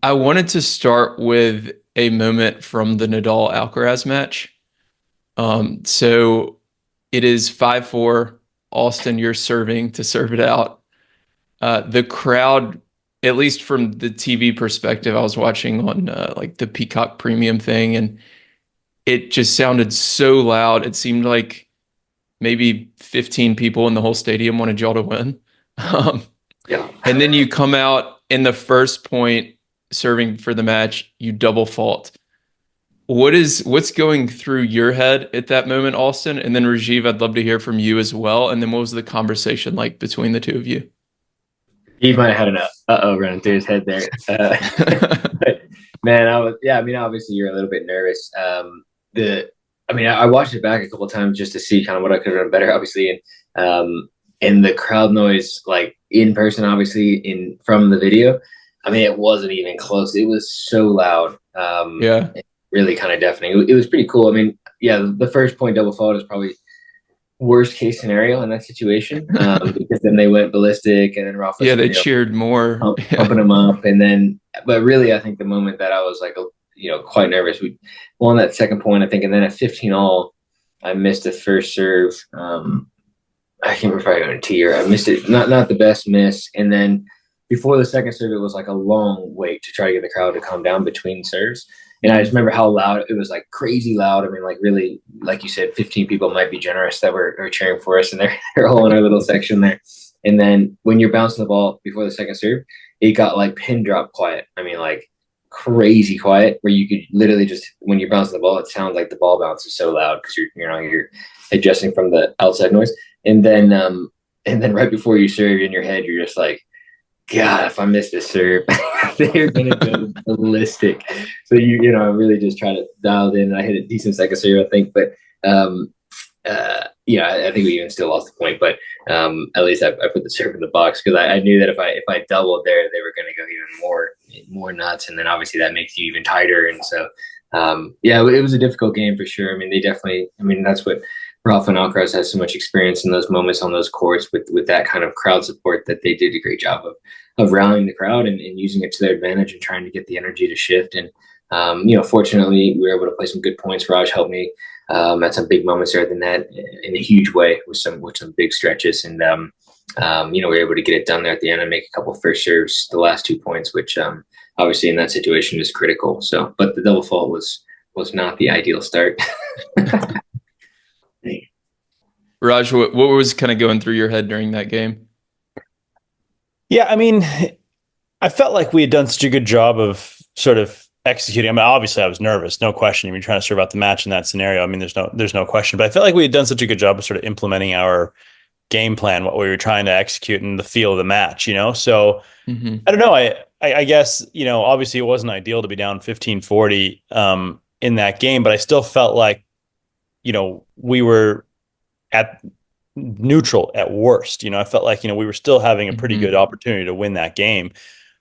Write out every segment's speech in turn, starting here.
I wanted to start with a moment from the Nadal Alcaraz match. So it is 5-4. Austin, you're serving to serve it out. The crowd, at least from the TV perspective, I was watching on like the Peacock Premium thing, and it just sounded so loud. It seemed like maybe 15 people in the whole stadium wanted y'all to win. Um, Yeah. and then you come out in the first point serving for the match, you double fault. What's going through your head at that moment, Austin? And then Rajeev, I'd love to hear from you as well. And then what was the conversation like between the two of you? He might have had an uh-oh running through his head there. But man, I mean, obviously you're a little bit nervous. I watched it back a couple of times just to see kind of what I could have done better, obviously. And the crowd noise, like in person, obviously, from the video, I mean, it wasn't even close. It was so loud. Yeah. Really kind of deafening. It was pretty cool. I mean, yeah, the first point double fault is probably worst case scenario in that situation because then they went ballistic and then Rafa Yeah, they started, cheered more. Yeah. pumping them up. And then, but really, I think the moment that I was like, quite nervous, we won that second point, I think. And then at 15 all, I missed the first serve. I can't remember if I got a tee or I missed it. Not the best miss. And then before the second serve, it was like a long wait to try to get the crowd to calm down between serves. And I just remember how loud it was, like crazy loud. I mean, like really, like you said, 15 people might be generous that were cheering for us, and they're all in our little section there. And then when you're bouncing the ball before the second serve, it got like pin drop quiet. I mean, like crazy quiet, where you could literally just when you're bouncing the ball, it sounds like the ball bounces so loud because you're adjusting from the outside noise. And then right before you serve in your head, you're just like, God, if I miss this serve, they're gonna go ballistic. So I really just try to dial it in. I hit a decent second serve, I think, but I think we even still lost the point. But at least I put the serve in the box because I knew that if I doubled there, they were gonna go even more nuts, and then obviously that makes you even tighter. And so it was a difficult game for sure. I mean, they definitely. I mean, that's what Rafa and Alcaraz has so much experience in those moments on those courts with that kind of crowd support that they did a great job of rallying the crowd and using it to their advantage and trying to get the energy to shift. And fortunately, we were able to play some good points. Raj helped me at some big moments there than that in a huge way with some big stretches. And we were able to get it done there at the end and make a couple of first serves the last 2 points, which obviously in that situation is critical. So, but the double fault was not the ideal start. Raj, what was kind of going through your head during that game? Yeah, I mean, I felt like we had done such a good job of sort of executing. I mean, obviously I was nervous, no question. I mean, trying to serve out the match in that scenario. I mean, there's no question. But I felt like we had done such a good job of sort of implementing our game plan, what we were trying to execute in the feel of the match, So Mm-hmm. I don't know. I guess, obviously it wasn't ideal to be down 15-40 in that game, but I still felt like, we were at neutral at worst. I felt like, we were still having a pretty good Mm-hmm. opportunity to win that game.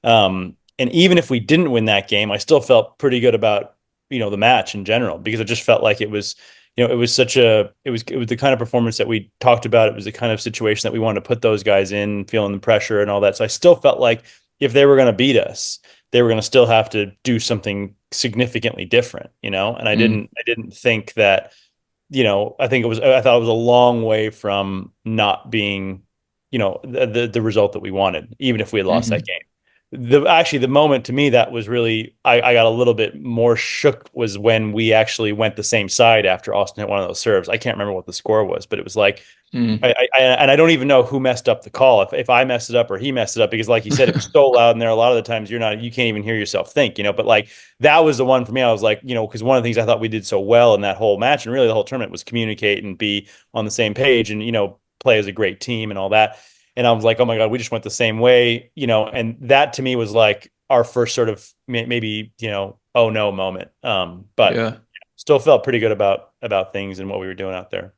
And even if we didn't win that game, I still felt pretty good about, the match in general, because it just felt like it was, it was the kind of performance that we talked about. It was the kind of situation that we wanted to put those guys in, feeling the pressure and all that. So I still felt like if they were going to beat us, they were going to still have to do something significantly different, and I didn't think that, I thought it was a long way from not being, the result that we wanted, even if we had lost that Mm-hmm. game. The moment to me that was really, I got a little bit more shook was when we actually went the same side after Austin hit one of those serves. I can't remember what the score was, but it was like, Mm-hmm. and I don't even know who messed up the call, if I messed it up or he messed it up, because like you said, it was so loud in there. A lot of the times you can't even hear yourself think, but like that was the one for me. I was like, because one of the things I thought we did so well in that whole match and really the whole tournament was communicate and be on the same page and, play as a great team and all that. And I was like, oh my God, we just went the same way, and that to me was like our first sort of maybe, oh no moment. But Yeah. still felt pretty good about things and what we were doing out there.